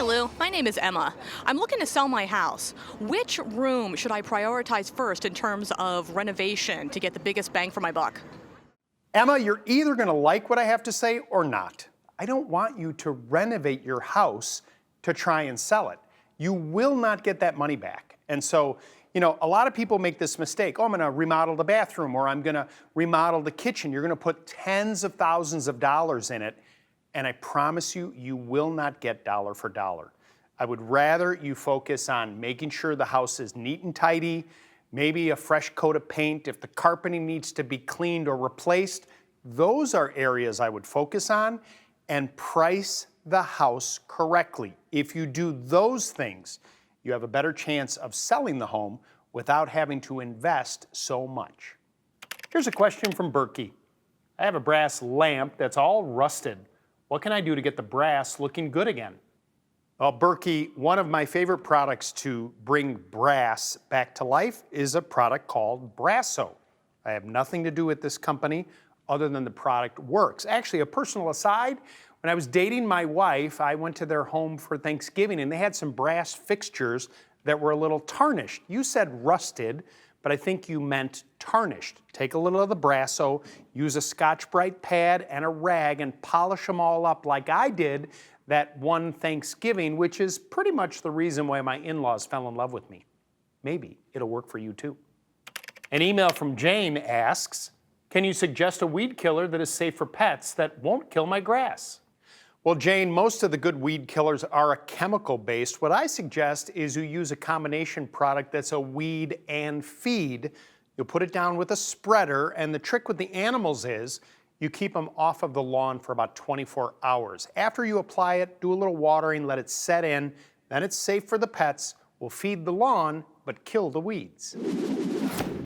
Lou. My name is Emma. I'm looking to sell my house. Which room should I prioritize first in terms of renovation to get the biggest bang for my buck? Emma, you're either going to like what I have to say or not. I don't want you to renovate your house to try and sell it. You will not get that money back. And so, a lot of people make this mistake. Oh, I'm going to remodel the bathroom, or I'm going to remodel the kitchen. You're going to put tens of thousands of dollars in it. And I promise you, you will not get dollar for dollar. I would rather you focus on making sure the house is neat and tidy, maybe a fresh coat of paint. If the carpeting needs to be cleaned or replaced, those are areas I would focus on, and price the house correctly. If you do those things, you have a better chance of selling the home without having to invest so much. Here's a question from Berkey. I have a brass lamp that's all rusted. What can I do to get the brass looking good again? Well, Berkey, one of my favorite products to bring brass back to life is a product called Brasso. I have nothing to do with this company other than the product works. Actually, a personal aside, when I was dating my wife, I went to their home for Thanksgiving and they had some brass fixtures that were a little tarnished. You said rusted, but I think you meant tarnished. Take a little of the Brasso, use a Scotch Brite pad and a rag and polish them all up like I did that one Thanksgiving, which is pretty much the reason why my in-laws fell in love with me. Maybe it'll work for you too. An email from Jane asks, can you suggest a weed killer that is safe for pets that won't kill my grass? Well, Jane, most of the good weed killers are chemical-based. What I suggest is you use a combination product that's a weed and feed. You'll put it down with a spreader, and the trick with the animals is you keep them off of the lawn for about 24 hours. After you apply it, do a little watering, let it set in, then it's safe for the pets, will feed the lawn, but kill the weeds.